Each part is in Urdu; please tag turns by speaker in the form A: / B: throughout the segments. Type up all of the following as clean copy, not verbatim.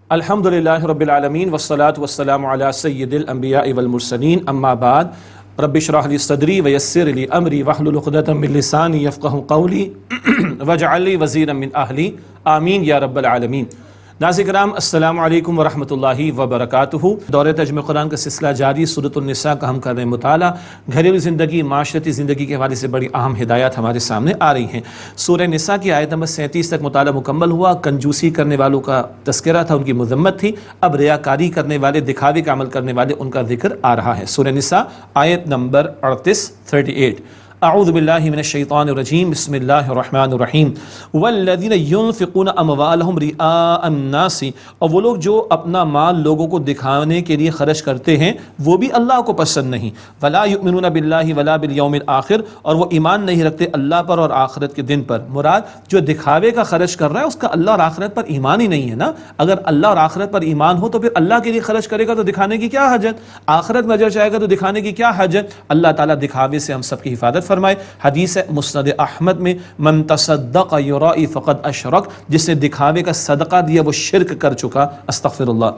A: الحمدللہ رب العالمین والصلاة والسلام علی سید الانبیاء والمرسلین اما بعد رب اشرح لی صدری ویسر لی امری واحلل عقدۃ من لسانی یفقہوا قولی واجعل لی وزیرا من اہلی آمین یا رب العالمین۔ ناظرین کرام السلام علیکم ورحمۃ اللہ وبرکاتہ۔ دورہ ترجمہ قرآن کا سلسلہ جاری، سورۃ النساء کا ہم کر رہے ہیں مطالعہ۔ گھریلو زندگی، معاشرتی زندگی کے حوالے سے بڑی اہم ہدایات ہمارے سامنے آ رہی ہیں۔ سورہ نساء کی آیت نمبر 37 تک مطالعہ مکمل ہوا۔ کنجوسی کرنے والوں کا تذکرہ تھا، ان کی مذمت تھی۔ اب ریاکاری کرنے والے، دکھاوے کا عمل کرنے والے، ان کا ذکر آ رہا ہے۔ سورہ نساء آیت نمبر 38 اعوذ باللہ من الشیطان الرجیم، بسم اللہ الرحمن الرحیم۔ والذین ينفقون اموالهم رئاء الناس، اور وہ لوگ جو اپنا مال لوگوں کو دکھانے کے لیے خرچ کرتے ہیں وہ بھی اللہ کو پسند نہیں۔ ولا یؤمنون باللہ ولا بالیوم الآخر، اور وہ ایمان نہیں رکھتے اللہ پر اور آخرت کے دن پر۔ مراد جو دکھاوے کا خرچ کر رہا ہے اس کا اللہ اور آخرت پر ایمان ہی نہیں ہے نا۔ اگر اللہ اور آخرت پر ایمان ہو تو پھر اللہ کے لیے خرچ کرے گا تو دکھانے کی کیا حاجت، آخرت میں اجر چاہے گا تو دکھانے کی کیا حاجت۔ اللہ تعالیٰ دکھاوے سے ہم سب کی حفاظت فرمائے۔ حدیث ہے مسند احمد میں، من تصدق یرائی فقد اشرک، جس نے دکھاوے کا صدقہ دیا وہ شرک کر چکا، استغفر اللہ۔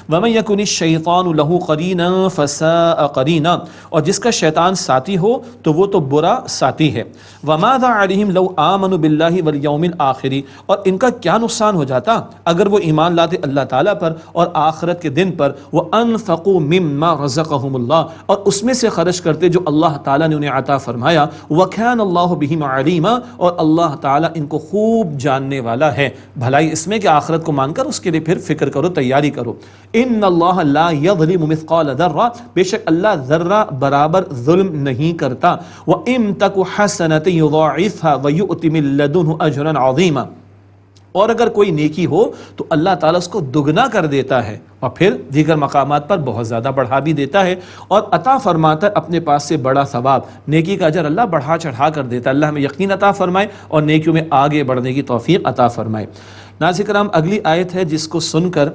A: ومن یکن الشیطان له قرینا فساء قرینا، اور جس کا شیطان ساتھی ہو تو وہ تو برا ساتھی ہے۔ وماذا علیہم لو آمنوا باللہ والیوم الآخر، اور ان کا کیا نقصان ہو جاتا اگر وہ ایمان لاتے اللہ تعالیٰ پر اور آخرت کے دن پر۔ وانفقوا مما رزقهم اللہ، اور اس میں سے خرچ کرتے جو اللہ تعالیٰ نے انہیں عطا فرمایا۔ وَكَانَ اللَّهُ بِهِمْ عَلِيمًا، اور اللہ تعالیٰ ان کو خوب جاننے والا ہے۔ بھلائی اس میں کہ آخرت کو مان کر اس کے لیے پھر فکر کرو، تیاری کرو۔ إِنَّ اللَّهَ لَا يَظْلِمُ مِثْقَالَ ذَرَّةٍ، بے شک اللہ ذرہ برابر ظلم نہیں کرتا۔ وَإِن تَكُ حَسَنَةً يُضَاعِفْهَا وَيُؤْتِ مِن لَّدُنْهُ أَجْرًا عَظِيمًا، اور اگر کوئی نیکی ہو تو اللہ تعالیٰ اس کو دگنا کر دیتا ہے اور پھر دیگر مقامات پر بہت زیادہ بڑھا بھی دیتا ہے اور عطا فرماتا ہے اپنے پاس سے بڑا ثواب۔ نیکی کا اجر اللہ بڑھا چڑھا کر دیتا ہے۔ اللہ ہمیں یقین عطا فرمائے اور نیکیوں میں آگے بڑھنے کی توفیق عطا فرمائے۔ ناظرین کرام اگلی آیت ہے جس کو سن کر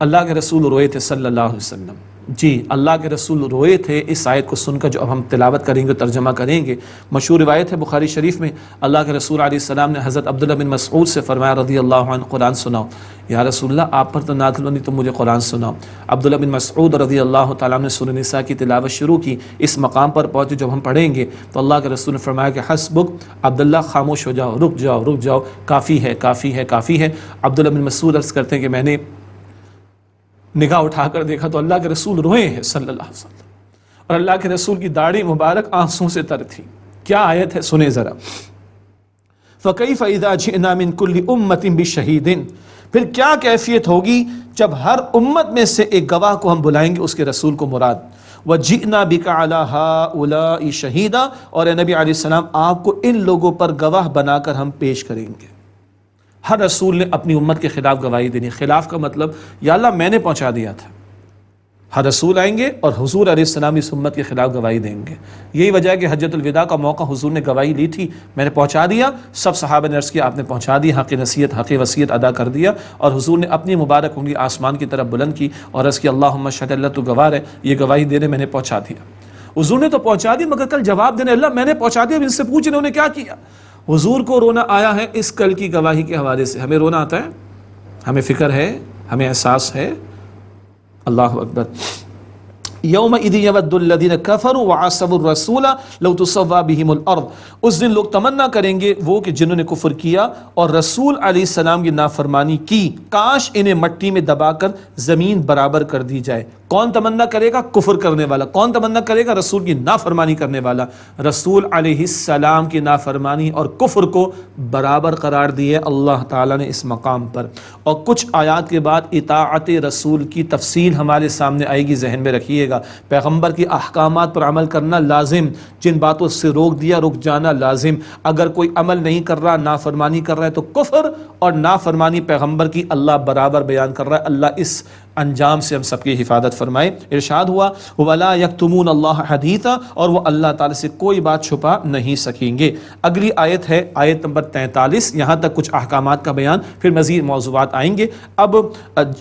A: اللہ کے رسول روئے تھے صلی اللہ علیہ وسلم۔ جی، اللہ کے رسول روئے تھے اس آیت کو سن کر جو اب ہم تلاوت کریں گے، ترجمہ کریں گے۔ مشہور روایت ہے بخاری شریف میں، اللہ کے رسول علیہ السلام نے حضرت عبداللہ بن مسعود سے فرمایا رضی اللہ عنہ، قرآن سناؤ۔ یا رسول اللہ آپ پر تو نازل نہیں، تم مجھے قرآن سناؤ۔ عبداللہ بن مسعود رضی اللہ تعالیٰ نے سورہ نساء کی تلاوت شروع کی۔ اس مقام پر پہنچے جب ہم پڑھیں گے تو اللہ کے رسول نے فرمایا کہ حسبک، عبداللہ خاموش ہو جاؤ، رک جاؤ رک جاؤ، کافی ہے کافی ہے کافی ہے۔ عبداللہ بن مسعود عرض کرتے ہیں کہ میں نے نگاہ اٹھا کر دیکھا تو اللہ کے رسول روئے ہیں صلی اللہ علیہ وسلم، اور اللہ کے رسول کی داڑھی مبارک آنسوں سے تر تھی۔ کیا آیت ہے سنیں ذرا۔ فَكَيْفَ إِذَا جِئْنَا مِن كُلِّ أُمَّةٍ بِشَهِيدٍ، پھر کیا کیفیت ہوگی جب ہر امت میں سے ایک گواہ کو ہم بلائیں گے، اس کے رسول کو مراد۔ وَجِئْنَا بِكَ عَلَىٰ هَٰؤُلَاءِ شَهِيدًا، اور اے نبی علیہ السلام آپ کو ان لوگوں پر گواہ بنا کر ہم پیش کریں گے۔ ہر رسول نے اپنی امت کے خلاف گواہی دینی۔ خلاف کا مطلب یا اللہ میں نے پہنچا دیا تھا۔ ہر رسول آئیں گے اور حضور علیہ السلام اس امت کے خلاف گواہی دیں گے۔ یہی وجہ ہے کہ حجۃ الوداع کا موقع حضور نے گواہی لی تھی، میں نے پہنچا دیا۔ سب صحابہ نے عرض کیا آپ نے پہنچا دی، حق نصیحت حق وصیت ادا کر دیا، اور حضور نے اپنی مبارک انگلی آسمان کی طرف بلند کی اور عرض کیا اللہم اشہد، اللہ تو گواہ ہے، یہ گواہی دینے میں نے پہنچا دیا۔ حضور نے تو پہنچا دی مگر کل جواب دینے اللہ میں نے پہنچا دیا، اب ان سے پوچھ انہوں نے کیا کیا۔ حضور کو رونا آیا ہے اس کل کی گواہی کے حوالے سے۔ ہمیں رونا آتا ہے، ہمیں فکر ہے، ہمیں احساس ہے۔ اللہ اکبر۔ یومئذ یود الذین کفروا وعصوا الرسول لو تسوی بہم الارض، اس دن لوگ تمنا کریں گے وہ کہ جنہوں نے کفر کیا اور رسول علیہ السلام کی نافرمانی کی، کاش انہیں مٹی میں دبا کر زمین برابر کر دی جائے۔ کون تمنا کرے گا؟ کفر کرنے والا۔ کون تمنا کرے گا؟ رسول کی نافرمانی کرنے والا۔ رسول علیہ السلام کی نافرمانی اور کفر کو برابر قرار دیے اللہ تعالیٰ نے اس مقام پر۔ اور کچھ آیات کے بعد اطاعت رسول کی تفصیل ہمارے سامنے آئے گی، ذہن میں رکھیے گا۔ پیغمبر کی احکامات پر عمل کرنا لازم، جن باتوں سے روک دیا رک جانا لازم۔ اگر کوئی عمل نہیں کر رہا، نافرمانی کر رہا ہے تو کفر اور نافرمانی پیغمبر کی اللہ برابر بیان کر رہا ہے۔ اللہ اس انجام سے ہم سب کی حفاظت فرمائے۔ ارشاد ہوا وَلَا يَكْتُمُونَ اللَّهَ حَدِيثًا، اور وہ اللہ تعالیٰ سے کوئی بات چھپا نہیں سکیں گے۔ اگلی آیت ہے آیت نمبر 43، یہاں تک کچھ احکامات کا بیان، پھر مزید موضوعات آئیں گے۔ اب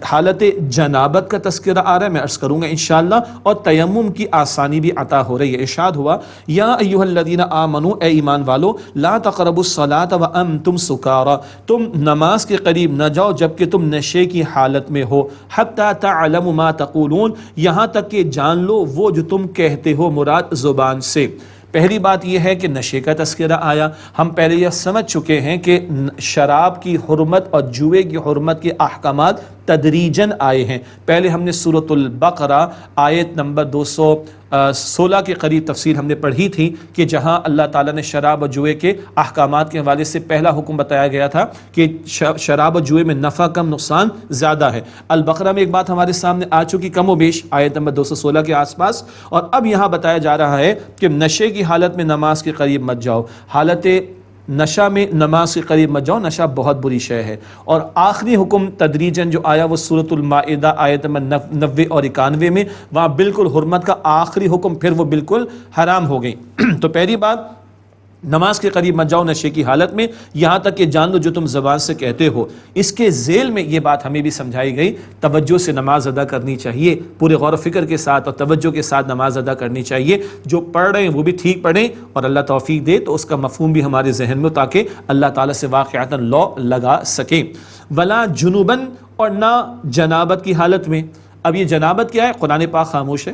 A: حالت جنابت کا تذکرہ آ رہا ہے، میں عرض کروں گا انشاءاللہ، اور تیمم کی آسانی بھی عطا ہو رہی ہے۔ ارشاد ہوا یا ایھا الذین آمنوا، اے ایمان والو، لا تقربوا الصلاۃ وانتم سکارى، تم نماز کے قریب نہ جاؤ جبکہ تم نشے کی حالت میں ہو، حتی تعلموا ما تقولون، یہاں تک کہ جان لو وہ جو تم کہتے ہو، مراد زبان سے۔ پہلی بات یہ ہے کہ نشے کا تذکرہ آیا، ہم پہلے یہ سمجھ چکے ہیں کہ شراب کی حرمت اور جوئے کی حرمت کے احکامات تدریجاً آئے ہیں۔ پہلے ہم نے سورۃ البقرہ آیت نمبر 216 کے قریب تفسیر ہم نے پڑھی تھی کہ جہاں اللہ تعالیٰ نے شراب اور جوئے کے احکامات کے حوالے سے پہلا حکم بتایا گیا تھا کہ شراب اور جوئے میں نفع کم نقصان زیادہ ہے۔ البقرہ میں ایک بات ہمارے سامنے آ چکی کم و بیش آیت نمبر 216 کے آس پاس، اور اب یہاں بتایا جا رہا ہے کہ نشے کی حالت میں نماز کے قریب مت جاؤ۔ حالت نشہ میں نماز کے قریب مت جاؤ، نشہ بہت بری شے ہے۔ اور آخری حکم تدریجاً جو آیا وہ سورۃ المائدہ آیت نمبر 90 اور 91 میں، وہاں بالکل حرمت کا آخری حکم، پھر وہ بالکل حرام ہو گئی۔ تو پہلی بات، نماز کے قریب مت جاؤ نشے کی حالت میں، یہاں تک کہ جان لو جو تم زبان سے کہتے ہو۔ اس کے ذیل میں یہ بات ہمیں بھی سمجھائی گئی، توجہ سے نماز ادا کرنی چاہیے، پورے غور و فکر کے ساتھ اور توجہ کے ساتھ نماز ادا کرنی چاہیے۔ جو پڑھ رہے ہیں وہ بھی ٹھیک پڑھیں، اور اللہ توفیق دے تو اس کا مفہوم بھی ہمارے ذہن میں، تاکہ اللہ تعالیٰ سے واقعتاً لا لگا سکیں۔ ولا جنوباً، اور نہ جنابت کی حالت میں۔ اب یہ جنابت کیا ہے؟ قرآن پاک خاموش ہے،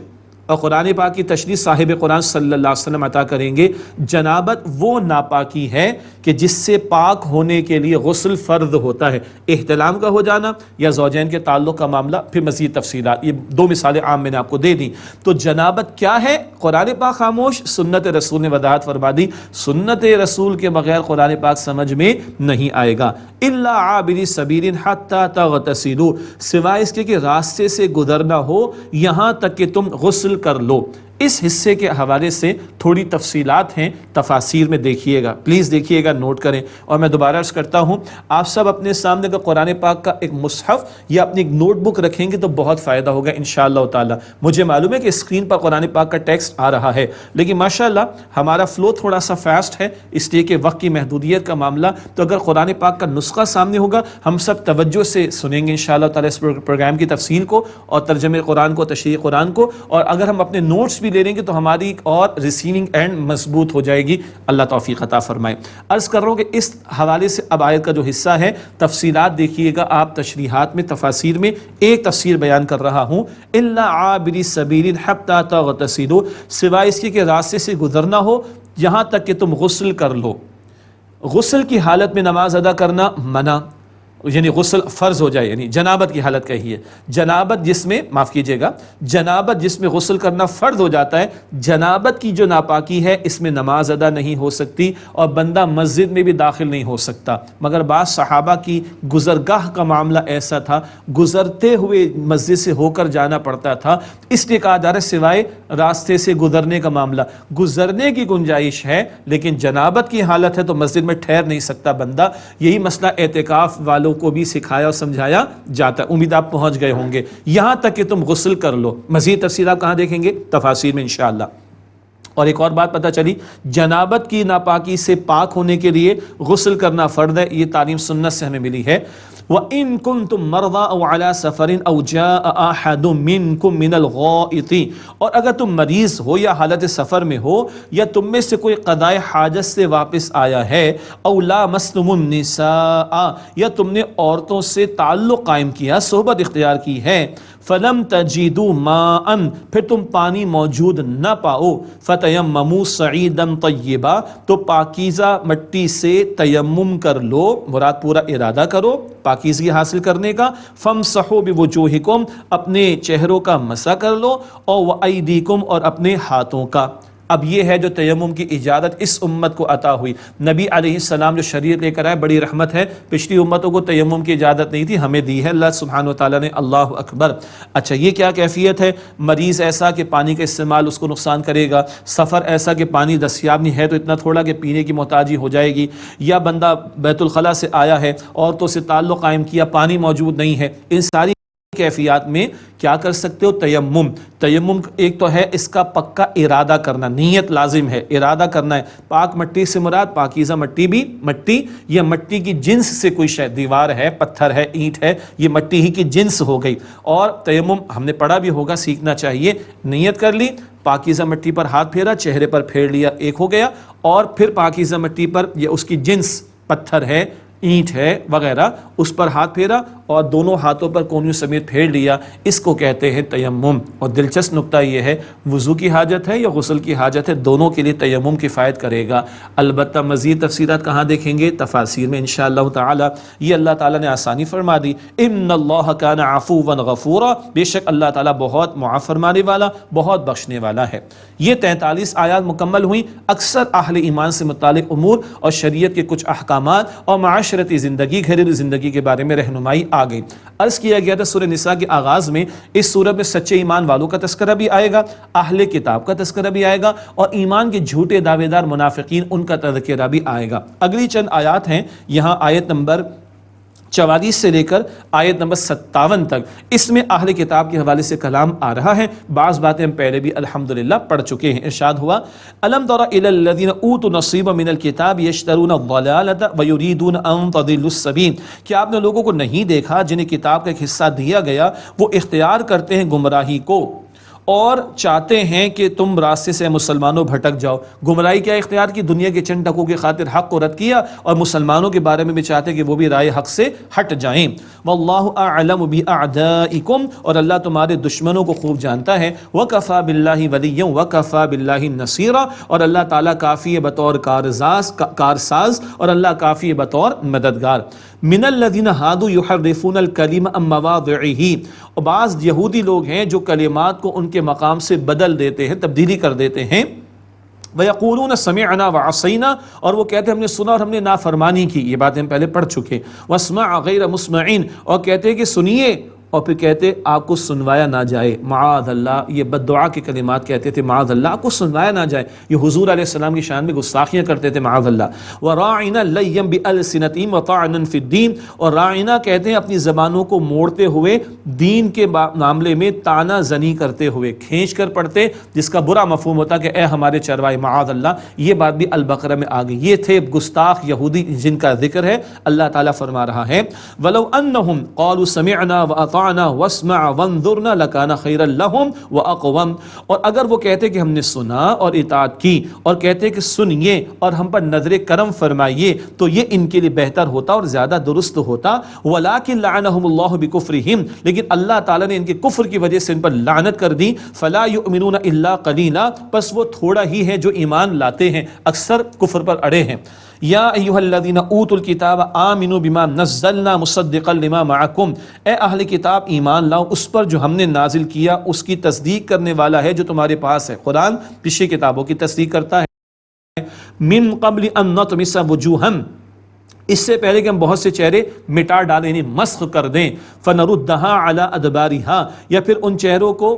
A: اور قرآن پاک کی تشریح صاحب قرآن صلی اللہ علیہ وسلم عطا کریں گے۔ جنابت وہ ناپاکی ہے کہ جس سے پاک ہونے کے لیے غسل فرض ہوتا ہے، احتلام کا ہو جانا یا زوجین کے تعلق کا معاملہ، پھر مزید تفصیلات، یہ دو مثالیں عام میں نے آپ کو دے دی۔ تو جنابت کیا ہے؟ قرآن پاک خاموش، سنت رسول نے وضاحت فرما دی، سنت رسول کے بغیر قرآن پاک سمجھ میں نہیں آئے گا۔ الا عابر سبیل حتی تغتسلوا، سوائے اس کے کہ راستے سے گزرنا ہو یہاں تک کہ تم غسل کر لو۔ اس حصے کے حوالے سے تھوڑی تفصیلات ہیں، تفاسیر میں دیکھیے گا، پلیز دیکھیے گا، نوٹ کریں۔ اور میں دوبارہ عرض کرتا ہوں، آپ سب اپنے سامنے اگر قرآن پاک کا ایک مصحف یا اپنی ایک نوٹ بک رکھیں گے تو بہت فائدہ ہوگا انشاءاللہ تعالی۔ مجھے معلوم ہے کہ اسکرین پر قرآن پاک کا ٹیکسٹ آ رہا ہے، لیکن ماشاءاللہ ہمارا فلو تھوڑا سا فاسٹ ہے، اس لیے کہ وقت کی محدودیت کا معاملہ، تو اگر قرآن پاک کا نسخہ سامنے ہوگا ہم سب توجہ سے سنیں گے انشاءاللہ تعالی اس پروگرام کی تفصیل کو اور ترجمہ قرآن کو، تشریح قرآن کو، اور اگر ہم اپنے نوٹس بھی لے لیں گے تو ہماری اور ریسیونگ اینڈ مضبوط ہو جائے گی۔ اللہ توفیق عطا فرمائے۔ عرض کر رہا ہوں کہ اس حوالے سے اب آیت کا جو حصہ ہے تفصیلات دیکھیے گا آپ، تشریحات میں، تفاسیر میں ایک تفسیر بیان کر رہا ہوں۔ الا عابر سبیل حتی تغتسلوا، سوائے اس کے کہ راستے سے گزرنا ہو یہاں تک کہ تم غسل کر لو۔ غسل کی حالت میں نماز ادا کرنا منع، یعنی غسل فرض ہو جائے، یعنی جنابت کی حالت کہی ہے، جنابت جس میں، معاف کیجئے گا، جنابت جس میں غسل کرنا فرض ہو جاتا ہے، جنابت کی جو ناپاکی ہے اس میں نماز ادا نہیں ہو سکتی اور بندہ مسجد میں بھی داخل نہیں ہو سکتا۔ مگر بعض صحابہ کی گزرگاہ کا معاملہ ایسا تھا، گزرتے ہوئے مسجد سے ہو کر جانا پڑتا تھا، اس لیے کہا جا رہا ہے سوائے راستے سے گزرنے کا معاملہ، گزرنے کی گنجائش ہے لیکن جنابت کی حالت ہے تو مسجد میں ٹھہر نہیں سکتا بندہ۔ یہی مسئلہ اعتکاف والوں کو بھی سکھایا اور سمجھایا جاتا ہے، امید آپ پہنچ گئے ہوں گے۔ یہاں تک کہ تم غسل کر لو، مزید تفصیل آپ کہاں دیکھیں گے؟ تفاسیر میں انشاءاللہ۔ اور ایک اور بات پتہ چلی، جنابت کی ناپاکی سے پاک ہونے کے لیے غسل کرنا فرض ہے، یہ تعلیم سنت سے ہمیں ملی ہے۔ وَإِن كُنتُم مَرْضَىٰ أَوْ عَلَىٰ سَفَرٍ أَوْ جَاءَ أَحَدٌ مِّنكُم مِّنَ الْغَائِطِ، اور اگر تم مریض ہو یا حالت سفر میں ہو یا تم میں سے کوئی قضائے حاجت سے واپس آیا ہے، أَوْ لَامَسْتُمُ النِّسَاءَ، یا تم نے عورتوں سے تعلق قائم کیا، صحبت اختیار کی ہے، فَلَمْ تَجِدُوا مَاءً، پھر تم پانی موجود نہ پاؤ، فَتَيَمَّمُوا صَعِيدًا طَيِّبًا، تو پاکیزہ مٹی سے تیمم کر لو، مراد پورا ارادہ کرو پاکیزگی حاصل کرنے کا، فَامْسَحُوا بِوُجُوهِكُمْ، اپنے چہروں کا مسح کر لو، اور وَأَيْدِيكُمْ، اور اپنے ہاتھوں کا۔ اب یہ ہے جو تیمم کی اجازت اس امت کو عطا ہوئی، نبی علیہ السلام جو شریعت لے کر آئے بڑی رحمت ہے، پچھلی امتوں کو تیمم کی اجازت نہیں تھی، ہمیں دی ہے اللہ سبحانہ وتعالیٰ نے، اللہ اکبر۔ اچھا یہ کیا کیفیت ہے؟ مریض ایسا کہ پانی کا استعمال اس کو نقصان کرے گا، سفر ایسا کہ پانی دستیاب نہیں ہے تو اتنا تھوڑا کہ پینے کی محتاجی ہو جائے گی، یا بندہ بیت الخلاء سے آیا ہے، عورتوں سے تعلق قائم کیا، پانی موجود نہیں ہے، ان ساری کیفیات میں کیا کر سکتے ہو؟ تیمم. تیمم ایک تو ہے اس کا پکا ارادہ کرنا، نیت لازم ہے، ارادہ کرنا ہے. پاک مٹی سے مراد پاکیزہ مٹی بھی مٹی یا مٹی کی جنس سے کوئی شے، دیوار ہے، پتھر ہے، اینٹ ہے، یہ مٹی ہی کی جنس ہو گئی. اور تیمم ہم نے پڑھا بھی ہوگا، سیکھنا چاہیے. نیت کر لی، پاکیزہ مٹی پر ہاتھ پھیرا، چہرے پر پھیر لیا، ایک ہو گیا. اور پھر پاکیزہ مٹی پر یا اس کی جنس، پتھر ہے، اینٹ ہے وغیرہ، اس پر ہاتھ پھیرا اور دونوں ہاتھوں پر کونیوں سمیت پھیر لیا، اس کو کہتے ہیں تیمم. اور دلچسپ نقطہ یہ ہے، وضو کی حاجت ہے یا غسل کی حاجت ہے، دونوں کے لیے تیمم کفایت کرے گا. البتہ مزید تفسیرات کہاں دیکھیں گے؟ تفاسیر میں انشاءاللہ تعالی. یہ اللہ تعالیٰ نے آسانی فرما دی. ان اللہ کان عفوا غفورا، بے شک اللہ تعالیٰ بہت معاف فرمانے والا، بہت بخشنے والا ہے. یہ 43 آیات مکمل ہوئیں. اکثر اہل ایمان سے متعلق امور اور شریعت کے کچھ احکامات اور معاشرتی زندگی، گھریلو زندگی کے بارے میں رہنمائی آ گئی. عرض کیا گیا تھا سورہ نساء کے آغاز میں اس سورہ میں سچے ایمان والوں کا تذکرہ بھی آئے گا، اہل کتاب کا تذکرہ بھی آئے گا، اور ایمان کے جھوٹے دعوے دار منافقین ان کا تذکرہ بھی آئے گا. اگلی چند آیات ہیں، یہاں آیت نمبر 44 سے لے کر آیت نمبر 57 تک، اس میں اہل کتاب کے حوالے سے کلام آ رہا ہے. بعض باتیں ہم پہلے بھی الحمدللہ پڑھ چکے ہیں. ارشاد ہوا، الم تر الی الذین اوتوا نصیبا من الکتاب یشترون الضلالۃ ویریدون ان تضلوا السبیل. کیا آپ نے لوگوں کو نہیں دیکھا جنہیں کتاب کا ایک حصہ دیا گیا، وہ اختیار کرتے ہیں گمراہی کو اور چاہتے ہیں کہ تم راستے سے مسلمانوں بھٹک جاؤ. گمراہی کیا اختیار کی؟ دنیا کے چند ٹکوں کی خاطر حق کو رد کیا، اور مسلمانوں کے بارے میں بھی چاہتے کہ وہ بھی رائے حق سے ہٹ جائیں. واللہ اعلم باعدائکم، اور اللہ تمہارے دشمنوں کو خوب جانتا ہے. وکفی باللہ ولیا وکفی باللہ نصیرا، اور اللہ تعالیٰ کافی ہے بطور کارساز، اور اللہ کافی ہے بطور مددگار. من الذین ہادوا یحرفون الکلم عن مواضعہ، اور بعض یہودی لوگ ہیں جو کلمات کو ان کے مقام سے بدل دیتے ہیں، تبدیلی کر دیتے ہیں. وَيَقُولُونَ سَمِعْنَا وَعَصَيْنَا، اور وہ کہتے ہیں ہم نے سنا اور ہم نے نافرمانی کی. یہ باتیں ہم پہلے پڑھ چکے. وَاسْمَعْ غَيْرَ مُسْمَعِينَ، اور کہتے ہیں کہ سنیے اور پھر کہتے آپ کو سنوایا نہ جائے. معاذ اللہ، یہ بد دعا کے کلمات کہتے تھے، معاذ اللہ آپ کو سنوایا نہ جائے. یہ حضور علیہ السلام کی شان میں گستاخیاں کرتے تھے، معاذ اللہ. وَرَاعِنَا لَيًّا بِأَلْسِنَتِهِمْ وَطَعْنًا فِي الدِّينِ، اور راعنا کہتے ہیں اپنی زبانوں کو موڑتے ہوئے، دین کے معاملے میں تانا زنی کرتے ہوئے، کھینچ کر پڑھتے، جس کا برا مفہوم ہوتا کہ اے ہمارے چروائے، معاذ اللہ. یہ بات بھی البقرہ میں آ گئی. یہ تھے گستاخ یہودی جن کا ذکر ہے. اللہ تعالیٰ فرما رہا ہے، وَلَوْ أَنَّهُمْ قَالُوا سَمِعْنَا وَأَطَعْنَا وَاسْمَعْ وَانظُرْنَا لَكَانَ خَيْرًا لَهُمْ وَأَقْوَمَ، اور اگر وہ کہتے کہ ہم نے سنا اور اطاعت کی، اور کہتے کہ سنیے اور ہم پر نظر کرم فرمائیے، تو یہ ان کے لیے بہتر ہوتا اور زیادہ درست ہوتا. وَلَكِنْ لَعَنَهُمُ اللَّهُ بِكُفْرِهِمْ، لیکن اللہ تعالیٰ نے ان کے کفر کی وجہ سے ان پر لعنت کر دی. فَلَا يُؤْمِنُونَ إِلَّا قَلِيلًا، پس وہ تھوڑا ہی ہے جو ایمان لاتے ہیں، اکثر کفر پر اڑے ہیں. یا ایھا الذین اوتوا الکتاب آمنوا بما نزلنا مصدقا لما معکم، اے اہل کتاب ایمان لاؤ اس پر جو ہم نے نازل کیا، اس کی تصدیق کرنے والا ہے جو تمہارے پاس ہے. قرآن پچھلی کتابوں کی تصدیق کرتا ہے. من قبل ان نطمس وجوہا، اس سے پہلے کہ ہم بہت سے چہرے مٹا ڈالیں، یعنی مسخ کر دیں. فنردها علی ادبارها، یا پھر ان چہروں کو،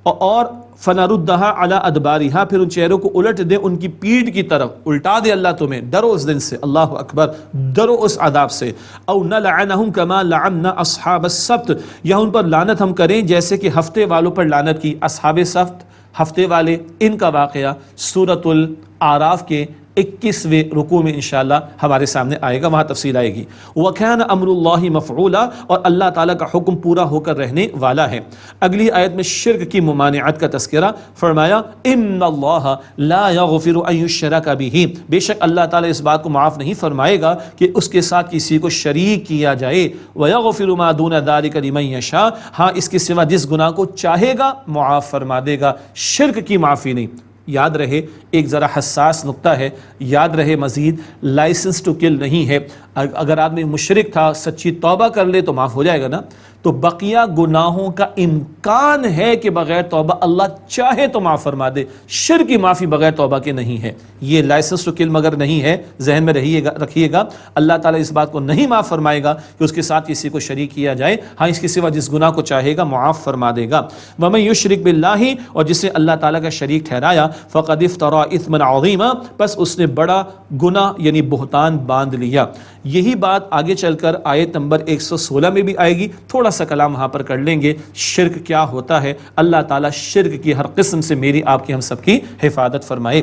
A: اور فنردها علی ادبارها، پھر ان چہروں کو الٹ دے ان کی پیٹھ کی طرف، الٹا دے اللہ تمہیں. ڈرو اس دن سے، اللہ اکبر، ڈرو اس عذاب سے. او نلعنهم کما لعنا اصحاب السبت، یا ان پر لعنت ہم کریں جیسے کہ ہفتے والوں پر لعنت کی. اصحاب سبت، ہفتے والے، ان کا واقعہ سورۃ الاعراف کے 21ویں رکوع میں انشاءاللہ ہمارے سامنے آئے گا، وہاں تفصیل آئے گی. وَكَانَ أَمْرُ اللَّهِ مَفْعُولًا، اور اللہ تعالیٰ کا حکم پورا ہو کر رہنے والا ہے. اگلی آیت میں شرک کی ممانعت کا تذکرہ فرمایا، إِنَّ اللَّهَ لَا يَغْفِرُ أَن يُشْرَكَ بِهِ، بے شک اللہ تعالیٰ اس بات کو معاف نہیں فرمائے گا کہ اس کے ساتھ کسی کو شریک کیا جائے. وَيَغْفِرُ مَا دُونَ ذَلِكَ لِمَن يَشَاءُ، ہاں اس کے سوا جس گناہ کو چاہے گا معاف فرما دے گا، شرک کی معافی نہیں. یاد رہے، ایک ذرا حساس نقطہ ہے، یاد رہے مزید، لائسنس ٹو کل نہیں ہے. اگر آدمی مشرک تھا، سچی توبہ کر لے تو معاف ہو جائے گا نا. تو بقیہ گناہوں کا امکان ہے کہ بغیر توبہ اللہ چاہے تو معاف فرما دے. شرک کی معافی بغیر توبہ کے نہیں ہے. یہ لائسنس ٹو کل مگر نہیں ہے، ذہن میں رکھیے گا. اللہ تعالیٰ اس بات کو نہیں معاف فرمائے گا کہ اس کے ساتھ کسی کو شریک کیا جائے. ہاں اس کے سوا جس گناہ کو چاہے گا معاف فرما دے گا. وَمَن يُشْرِكْ بِاللَّهِ، اور جسے اللہ تعالیٰ کا شریک ٹھہرایا، فَقَدِ افْتَرَىٰ إِثْمًا عَظِيمًا، پس اس نے بڑا گناہ یعنی بہتان باندھ لیا. یہی بات آگے چل کر آیت نمبر 116 میں بھی آئے گی. تھوڑا سا کلام وہاں پر کر لیں گے شرک کیا ہوتا ہے۔ اللہ تعالیٰ شرک کی ہر قسم سے میری آپ کی ہم سب کی حفاظت فرمائے۔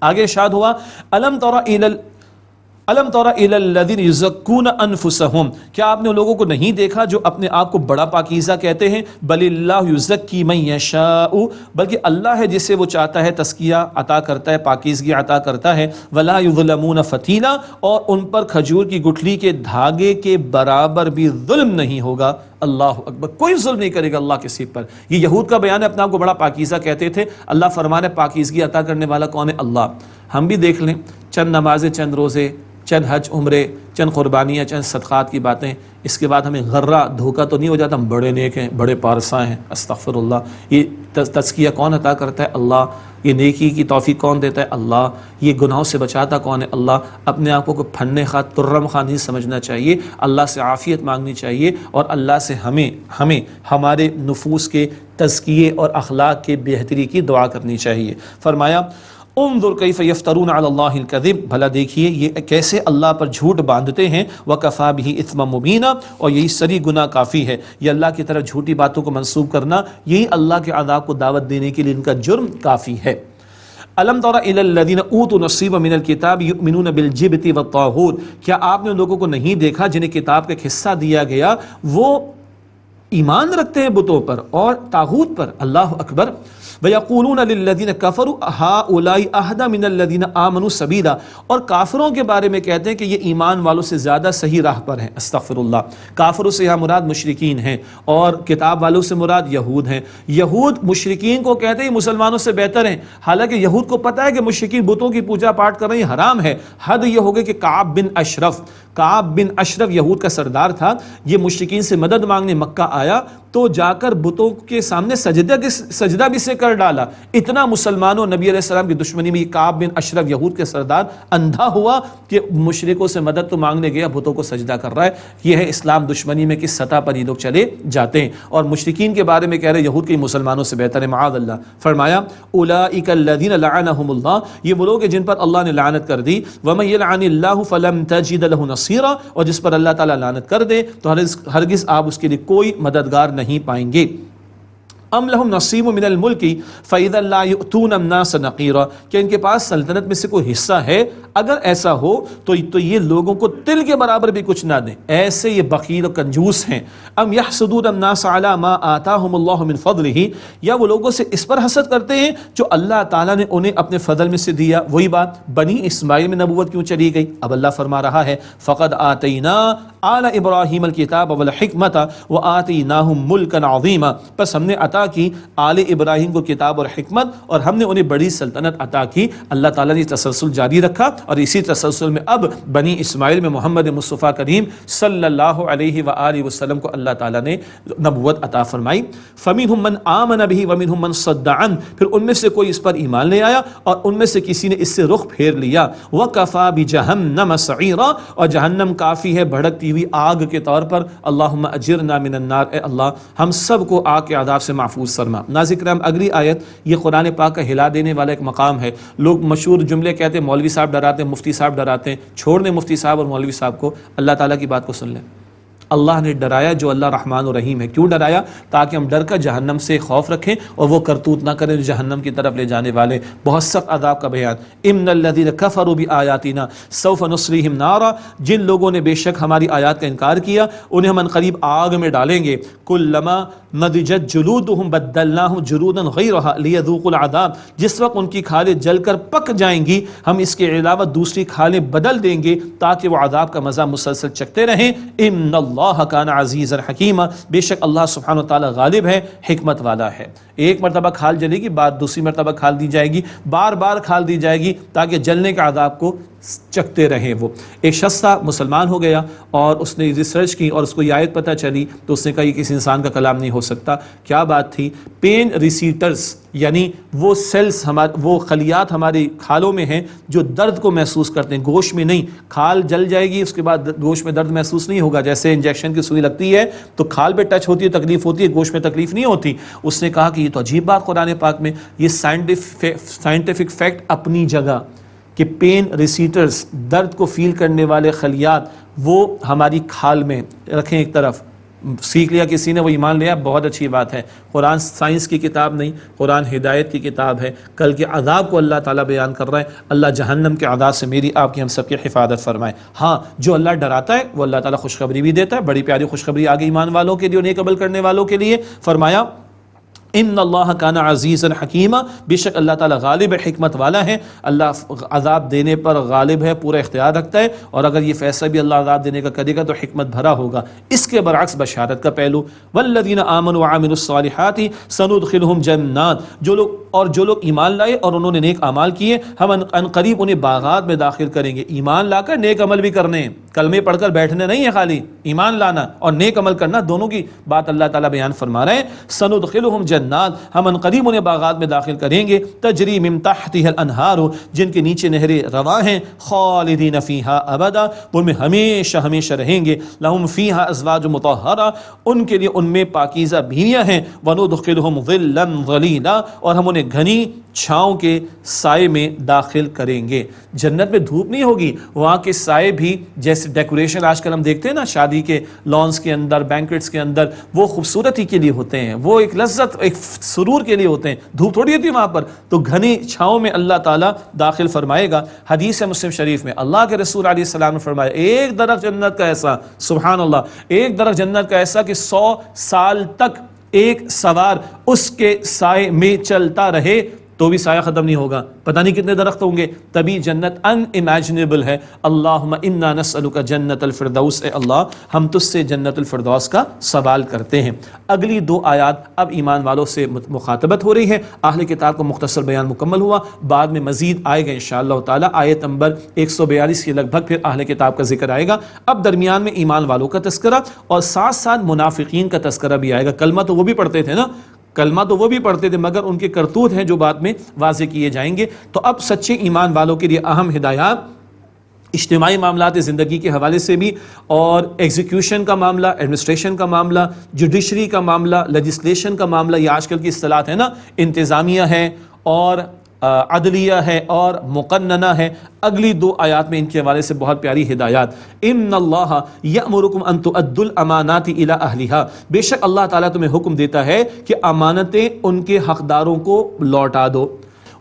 A: آگے ارشاد ہوا الم تر الی الذین یزکون انفسہم، کیا آپ نے ان لوگوں کو نہیں دیکھا جو اپنے آپ کو بڑا پاکیزہ کہتے ہیں؟ بل اللہ یزکی من یشاء، بلکہ اللہ ہے جسے وہ چاہتا ہے تزکیہ عطا کرتا ہے، پاکیزگی عطا کرتا ہے۔ ولا یظلمون فتیلا، اور ان پر کھجور کی گٹھلی کے دھاگے کے برابر بھی ظلم نہیں ہوگا۔ اللہ اکبر، کوئی ظلم نہیں کرے گا اللہ کسی پر۔ یہ یہود کا بیان ہے، اپنے آپ کو بڑا پاکیزہ کہتے تھے، اللہ فرمانے پاکیزگی عطا کرنے والا کون ہے؟ اللہ۔ ہم بھی دیکھ لیں، چند نمازیں، چند روزے، چند حج عمرے، چند قربانیاں، چند صدقات کی باتیں، اس کے بعد ہمیں غرہ دھوکہ تو نہیں ہو جاتا ہم بڑے نیک ہیں، بڑے پارساں ہیں؟ استغفر اللہ۔ یہ تزکیہ کون عطا کرتا ہے؟ اللہ۔ یہ نیکی کی توفیق کون دیتا ہے؟ اللہ۔ یہ گناہوں سے بچاتا کون ہے؟ اللہ۔ اپنے آپ کو کوئی پھننے خواہ ترم خواہ نہیں سمجھنا چاہیے، اللہ سے عافیت مانگنی چاہیے، اور اللہ سے ہمیں ہمارے نفوس کے تزکیے اور اخلاق کے بہتری کی دعا کرنی چاہیے۔ فرمایا انظر کیف یفترون علی اللہ الکذب، بھلا دیکھیے یہ کیسے اللہ پر جھوٹ باندھتے ہیں، وکفا بہ اثما مبینا، اور یہی سری گناہ کافی ہے۔ یہ اللہ کی طرف جھوٹی باتوں کو منسوب کرنا، یہی اللہ کے عذاب کو دعوت دینے کے لیے ان کا جرم کافی ہے۔ الم تر الی الذین اوتوا نصیبا من الکتاب یؤمنون بالجبت والطاغوت، کیا آپ نے ان لوگوں کو نہیں دیکھا جنہیں کتاب کا ایک حصہ دیا گیا، وہ ایمان رکھتے ہیں بتوں پر اور طاغوت پر؟ اللہ اکبر۔ وَيَقُولُونَ لِلَّذِينَ كَفَرُوا هَؤُلَاءِ أَهْدَىٰ مِنَ الَّذِينَ آمَنُوا سَبِيلًا، اور کافروں کے بارے میں کہتے ہیں کہ یہ ایمان والوں سے زیادہ صحیح راہ پر ہیں۔ استغفر اللہ۔ کافروں سے یہاں مراد مشرکین ہیں، اور کتاب والوں سے مراد یہود ہیں۔ یہود مشرکین کو کہتے ہیں مسلمانوں سے بہتر ہیں، حالانکہ یہود کو پتہ ہے کہ مشرکین بتوں کی پوجا پاٹ کر رہے ہیں، حرام ہے۔ حد یہ ہو گئی کہ کعب بن اشرف یہود کا سردار تھا، یہ مشرکین سے مدد مانگنے مکہ آیا تو جا کر بتوں کے سامنے سجدہ بھی سے کر ڈالا۔ اتنا مسلمانوں نبی علیہ السلام کی دشمنی میں یہ کعب بن اشرف یہود کے سردار اندھا ہوا کہ مشرکوں سے مدد تو مانگنے گیا، بتوں کو سجدہ کر رہا ہے۔ یہ ہے اسلام دشمنی میں کس سطح پر یہ لوگ چلے جاتے ہیں، اور مشرکین کے بارے میں کہہ رہے یہود کے مسلمانوں سے بہتر ہے، معاذ اللہ۔ فرمایا اولئک الذین لعنہم اللہ، یہ وہ لوگ ہیں جن پر اللہ نے لعنت کر دی۔ ومن یلعن اللہ فلن تجد له نصیرا، اور جس پر اللہ تعالیٰ لعنت کر دے تو ہرگز آپ اس کے لیے کوئی مددگار نہیں پائیں گے۔ ام لہم نصیب من الملک فاذا لا یؤتون الناس نقیرا، کہ ان کے پاس سلطنت میں سے کوئی حصہ ہے، اگر ایسا ہو تو یہ لوگوں کو تل کے برابر بھی کچھ نہ دیں، ایسے یہ بخیل و کنجوس ہیں۔ ام یحسدون الناس علی ما آتاہم اللہ من فضلہ، یا وہ لوگوں سے اس پر حسد کرتے ہیں جو اللہ تعالیٰ نے انہیں اپنے فضل میں سے دیا۔ وہی بات بنی اسماعیل میں نبوت کیوں چلی گئی؟ اب اللہ فرما رہا ہے فقد آتینا آل ابراہیم الکتاب والحکمت وآتیناہم ملکا عظیما، پس ہم نے عطا کی آل ابراہیم کو کتاب اور حکمت، اور ہم نے انہیں بڑی سلطنت عطا کی۔ اللہ تعالیٰ نے تسلسل جاری رکھا، اور اسی تسلسل میں اب بنی اسماعیل میں محمد مصطفیٰ کریم صلی اللہ علیہ وآلہ وسلم کو اللہ تعالیٰ نے نبوت عطا فرمائی۔ فَمِنْهُمْ مَنْ آمَنَ بِهِ وَمِنْهُمْ مَنْ صَدَّ عَنْهُ، پھر ان میں سے کوئی اس پر ایمان لے آیا اور ان میں سے کسی نے اس سے رخ پھیر لیا۔ وَكَفَى بِجَهَنَّمَ سَعِيرًا، اور جہنم کافی ہے بھڑکتی ہوئی آگ کے طور پر۔ اللہم اجرنا من النار، اے اللہ ہم سب کو آگ کے عذاب سے محفوظ فرما۔ ناظرین کرام، اگلی آیت یہ قرآن پاک کا ہلا دینے والا ایک مقام ہے۔ لوگ مشہور جملے کہتے ہیں مولوی صاحب ڈراتے ہیں، مفتی صاحب ڈراتے ہیں، چھوڑ دیں مفتی صاحب اور مولوی صاحب کو، اللہ تعالیٰ کی بات کو سن لیں۔ اللہ نے ڈرایا جو اللہ رحمان و رحیم ہے۔ کیوں ڈرایا؟ تاکہ ہم ڈر کر جہنم سے خوف رکھیں اور وہ کرتوت نہ کریں جو جہنم کی طرف لے جانے والے۔ بہت سخت عذاب کا بیان۔ ان الذین کفروا بآیاتنا سوف نصلیہم نارا، جن لوگوں نے بے شک ہماری آیات کا انکار کیا انہیں ہم عنقریب آگ میں ڈالیں گے۔ کلما نضجت جلودہم بدلناہم جلودا غیرہا لیذوقوا العذاب، جس وقت ان کی کھالیں جل کر پک جائیں گی ہم اس کے علاوہ دوسری کھالیں بدل دیں گے تاکہ وہ عذاب کا مزہ مسلسل چکتے رہیں۔ ان اللہ کان عزیزا حکیما، بے شک اللہ سبحانہ و تعالی غالب ہے، حکمت والا ہے۔ ایک مرتبہ کھال جلے گی، بعد دوسری مرتبہ کھال دی جائے گی، بار بار کھال دی جائے گی تاکہ جلنے کے عذاب کو چکتے رہیں۔ وہ ایک شخص تھا، مسلمان ہو گیا اور اس نے ریسرچ کی اور اس کو یہ آیت پتہ چلی تو اس نے کہا یہ کسی انسان کا کلام نہیں ہو سکتا۔ کیا بات تھی؟ پین ریسیٹرز، یعنی وہ سیلز وہ خلیات ہماری کھالوں میں ہیں جو درد کو محسوس کرتے ہیں، گوشت میں نہیں۔ کھال جل جائے گی اس کے بعد گوشت میں درد محسوس نہیں ہوگا، جیسے انجیکشن کی سوئی لگتی ہے تو کھال پہ ٹچ ہوتی ہے تکلیف ہوتی ہے، گوشت میں تکلیف نہیں ہوتی۔ اس نے کہا کہ یہ تو عجیب بات قرآن پاک میں، یہ سائنٹیفک فیکٹ اپنی جگہ کہ پین ریسیٹرز، درد کو فیل کرنے والے خلیات وہ ہماری کھال میں رکھیں ایک طرف، سیکھ لیا کسی نے، وہ ایمان لیا، بہت اچھی بات ہے۔ قرآن سائنس کی کتاب نہیں، قرآن ہدایت کی کتاب ہے۔ کل کے عذاب کو اللہ تعالیٰ بیان کر رہا ہے۔ اللہ جہنم کے عذاب سے میری آپ کی ہم سب کی حفاظت فرمائے۔ ہاں، جو اللہ ڈراتا ہے وہ اللہ تعالیٰ خوشخبری بھی دیتا ہے، بڑی پیاری خوشخبری آگے ایمان والوں کے لیے اور نیک عمل کرنے والوں کے لیے۔ فرمایا ان اللہ کان عزیزا حکیما، بے شک اللہ تعالیٰ غالب حکمت والا ہے، اللہ عذاب دینے پر غالب ہے، پورا اختیار رکھتا ہے، اور اگر یہ فیصلہ بھی اللہ عذاب دینے کا کرے گا تو حکمت بھرا ہوگا۔ اس کے برعکس بشارت کا پہلو، والذین آمنوا وعملوا الصالحات سندخلهم جنات، جو لوگ ایمان لائے اور انہوں نے نیک اعمال کیے، ہم ان قریب انہیں باغات میں داخل کریں گے۔ ایمان لا کر نیک عمل بھی کرنے ہیں، کلمے پڑھ کر بیٹھنے نہیں ہے، خالی ایمان لانا اور نیک عمل کرنا، دونوں کی بات اللہ تعالیٰ بیان فرما رہے ہیں۔ سندخلهم جنات، ہم ان قریب انہیں باغات میں داخل کریں گے، تجری من تحتها الانہار، جن کے نیچے نہریں رواں ہیں، خالدین فیہا ابدا، ان میں ہمیشہ ہمیشہ رہیں گے، لہم فیہا ازواج مطہرہ، ان کے لیے ان میں پاکیزہ بیویاں ہیں، وندخلہم ظلا ظلیلا، اور ہم انہیں گھنی چھاؤں کے سائے میں داخل کریں گے۔ جنت میں دھوپ نہیں ہوگی، وہاں کے سائے بھی جیسے ڈیکوریشن آج کل ہم دیکھتے ہیں نا شادی کے لانس کے اندر، بینکٹس کے اندر، وہ خوبصورتی کے لیے ہوتے ہیں، وہ ایک لذت، ایک سرور کے لیے ہوتے ہیں، دھوپ تھوڑی ہوتی ہے وہاں پر۔ تو گھنی چھاؤں میں اللہ تعالیٰ داخل فرمائے گا۔ حدیث مسلم شریف میں اللہ کے رسول علیہ السلام نے فرمایا، ایک درخت جنت کا ایسا، سبحان اللہ، ایک درخت جنت کا ایسا کہ 100 سال تک ایک سوار اس کے سائے میں چلتا رہے تو بھی سایہ ختم نہیں ہوگا۔ پتہ نہیں کتنے درخت ہوں گے، تبھی جنت ان امیجنیبل ہے۔ اللہم انا نسألک جنت الفردوس، اے اللہ ہم تجھ سے جنت الفردوس کا سوال کرتے ہیں۔ اگلی 2 آیات اب ایمان والوں سے مخاطبت ہو رہی ہے۔ اہل کتاب کا مختصر بیان مکمل ہوا، بعد میں مزید آئے گا انشاءاللہ تعالی۔ آیت نمبر 142 کے لگ بھگ پھر اہل کتاب کا ذکر آئے گا۔ اب درمیان میں ایمان والوں کا تذکرہ اور ساتھ ساتھ منافقین کا تذکرہ بھی آئے گا۔ کلمہ تو وہ بھی پڑھتے تھے نا، کلمہ تو وہ بھی پڑھتے تھے، مگر ان کے کرتوت ہیں جو بعد میں واضح کیے جائیں گے۔ تو اب سچے ایمان والوں کے لیے اہم ہدایات اجتماعی معاملات زندگی کے حوالے سے بھی، اور ایگزیکیوشن کا معاملہ، ایڈمنسٹریشن کا معاملہ، جوڈیشری کا معاملہ، لیجسلیشن کا معاملہ، یہ آج کل کی اصطلاحات ہے نا، انتظامیہ ہے اور عدلیہ ہے اور مقننہ ہے۔ اگلی 2 آیات میں ان کے حوالے سے بہت پیاری ہدایات۔ ان اللہ یأمرکم ان تؤدوا الامانات الی اہلھا، بے شک اللہ تعالیٰ تمہیں حکم دیتا ہے کہ امانتیں ان کے حقداروں کو لوٹا دو۔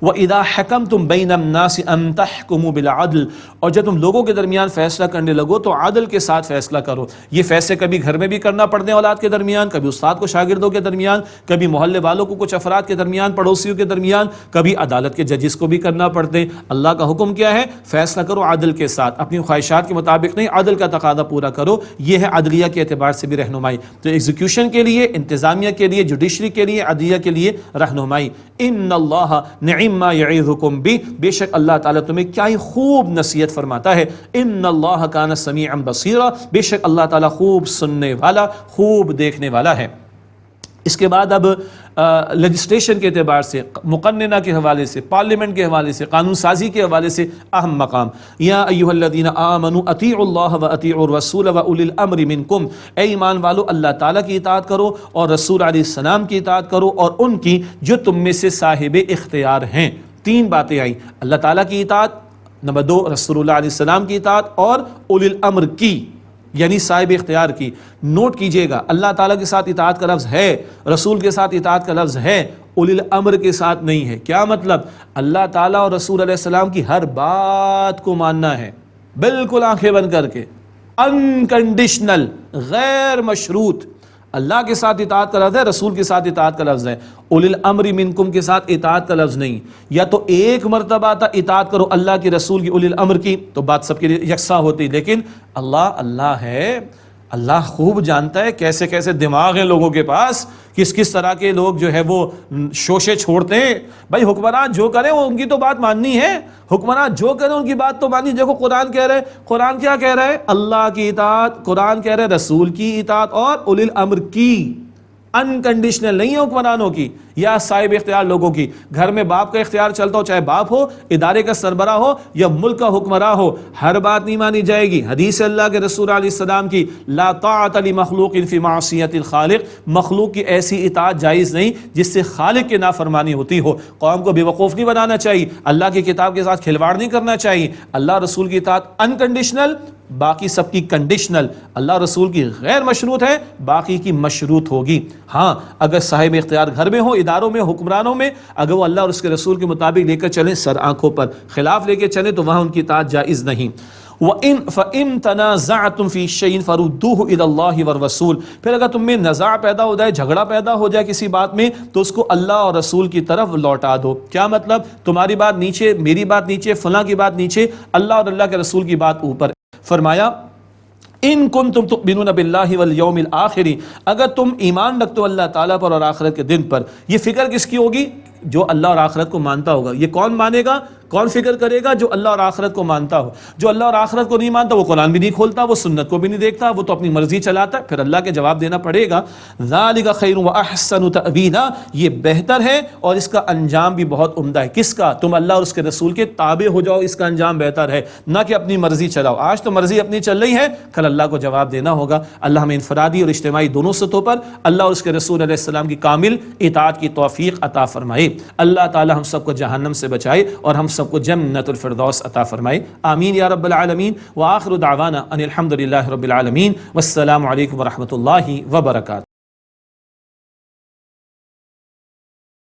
A: وَإِذَا حَكَمْتُمْ بَيْنَ النَّاسِ أَن تَحْكُمُوا بِالْعَدْلِ، اور جب تم لوگوں کے درمیان فیصلہ کرنے لگو تو عدل کے ساتھ فیصلہ کرو۔ یہ فیصلے کبھی گھر میں بھی کرنا پڑتے ہیں اولاد کے درمیان، کبھی استاد کو شاگردوں کے درمیان، کبھی محلے والوں کو کچھ افراد کے درمیان، پڑوسیوں کے درمیان، کبھی عدالت کے ججز کو بھی کرنا پڑتے ہیں۔ اللہ کا حکم کیا ہے؟ فیصلہ کرو عدل کے ساتھ، اپنی خواہشات کے مطابق نہیں، عدل کا تقاضا پورا کرو۔ یہ ہے عدلیہ کے اعتبار سے بھی رہنمائی۔ تو ایگزیکیوشن کے لیے، انتظامیہ کے لیے، جوڈیشری کے لیے، عدلیہ کے لیے رہنمائی۔ ان اللہ نعم ما یعظکم بھی، بے شک اللہ تعالیٰ تمہیں کیا ہی خوب نصیحت فرماتا ہے۔ ان اللہ کان سمیعا بصیرا، بے شک اللہ تعالیٰ خوب سننے والا، خوب دیکھنے والا ہے۔ اس کے بعد اب لیجسلیشن کے اعتبار سے، مقننہ کے حوالے سے، پارلیمنٹ کے حوالے سے، قانون سازی کے حوالے سے اہم مقام۔ یا ایھا الذین آمنوا اطیعوا اللہ واطیعوا الرسول واولی الامر منکم، اے ایمان والو اللہ تعالیٰ کی اطاعت کرو اور رسول علیہ السلام کی اطاعت کرو، اور ان کی جو تم میں سے صاحب اختیار ہیں۔ 3 باتیں آئیں، اللہ تعالیٰ کی اطاعت، نمبر 2 رسول اللہ علیہ السلام کی اطاعت، اور اولی الامر کی یعنی صاحب اختیار کی۔ نوٹ کیجئے گا، اللہ تعالیٰ کے ساتھ اطاعت کا لفظ ہے، رسول کے ساتھ اطاعت کا لفظ ہے، اولی الامر کے ساتھ نہیں ہے۔ کیا مطلب؟ اللہ تعالیٰ اور رسول علیہ السلام کی ہر بات کو ماننا ہے، بالکل آنکھیں بند کر کے، انکنڈیشنل، غیر مشروط۔ اللہ کے ساتھ اطاعت کا لفظ ہے، رسول کے ساتھ اطاعت کا لفظ ہے، اولی الامر منکم کے ساتھ اطاعت کا لفظ نہیں۔ یا تو ایک مرتبہ تھا اطاعت کرو اللہ کی، رسول کی، اولی الامر کی، تو بات سب کے لیے یکساں ہوتی، لیکن اللہ ہے، اللہ خوب جانتا ہے کیسے کیسے دماغ ہیں لوگوں کے پاس، کس طرح کے لوگ جو ہے وہ شوشے چھوڑتے ہیں۔ بھائی حکمران جو کریں وہ ان کی تو بات ماننی ہے، حکمران جو کریں ان کی بات تو ماننی۔ دیکھو قرآن کہہ رہے ہے، قرآن کیا کہہ رہا ہے؟ اللہ کی اطاعت، قرآن کہہ رہے ہے رسول کی اطاعت اور اولی الامر کی، انکنڈیشنل نہیں ہے حکمرانوں کی۔ یا صاحب اختیار لوگوں کی. گھر میں باپ کا اختیار چلتا ہو، چاہے باپ ہو، ادارے کا سربراہ ہو یا ملک کا حکمراں ہو، ہر بات نہیں مانی جائے گی. حدیث اللہ کے رسول علیہ السلام کی لا طاعت لمخلوق فی معصیت الخالق، مخلوق کی ایسی اطاعت جائز نہیں جس سے خالق کی نافرمانی ہوتی ہو. قوم کو بیوقوف نہیں بنانا چاہیے، اللہ کی کتاب کے ساتھ کھلواڑ نہیں کرنا چاہیے. اللہ رسول کی اطاعت انکنڈیشنل، باقی سب کی کنڈیشنل. اللہ رسول کی غیر مشروط ہے، باقی کی مشروط ہوگی. ہاں اگر صاحب اختیار گھر میں ہو، اداروں میں، حکمرانوں میں، اگر وہ اللہ اور اس کے رسول کے مطابق لے کر چلیں سر آنکھوں پر، خلاف لے کے چلیں تو وہاں ان کی اطاعت جائز نہیں. فَإِن تَنَازَعْتُمْ فِي شَيْءٍ فَرُدُّوهُ إِلَى اللَّهِ وَالرَّسُولِ، پھر اگر تم میں نزاع پیدا ہو جائے، جھگڑا پیدا ہو جائے کسی بات میں، تو اس کو اللہ اور رسول کی طرف لوٹا دو. کیا مطلب؟ تمہاری بات نیچے، میری بات نیچے، فلاں کی بات نیچے، اللہ اور اللہ کے رسول کی بات اوپر. فرمایا ان کنتم تؤمنون باللہ والیوم الآخر، اگر تم ایمان رکھتے ہو اللہ تعالیٰ پر اور آخرت کے دن پر. یہ فکر کس کی ہوگی؟ جو اللہ اور آخرت کو مانتا ہوگا. یہ کون مانے گا، کون فکر کرے گا؟ جو اللہ اور آخرت کو مانتا ہو. جو اللہ اور آخرت کو نہیں مانتا وہ قرآن بھی نہیں کھولتا، وہ سنت کو بھی نہیں دیکھتا، وہ تو اپنی مرضی چلاتا ہے. پھر اللہ کے جواب دینا پڑے گا. ذالک خیر واحسن تأویلا، یہ بہتر ہے اور اس کا انجام بھی بہت عمدہ ہے. کس کا؟ تم اللہ اور اس کے رسول کے تابع ہو جاؤ، اس کا انجام بہتر ہے، نہ کہ اپنی مرضی چلاؤ. آج تو مرضی اپنی چل رہی ہے، کل اللہ کو جواب دینا ہوگا. اللہ ہمیں انفرادی اور اجتماعی دونوں سطحوں پر اللہ اور اس کے رسول علیہ السلام کی کامل اطاعت کی توفیق عطا فرمائے. اللہ تعالی ہم سب کو جہنم سے بچائے اور ہم سب کو جنت الفردوس عطا فرمائے. آمین یا رب العالمین. وآخر دعوانا ان الحمد للہ رب العالمین. والسلام علیکم ورحمۃ اللہ وبرکاتہ.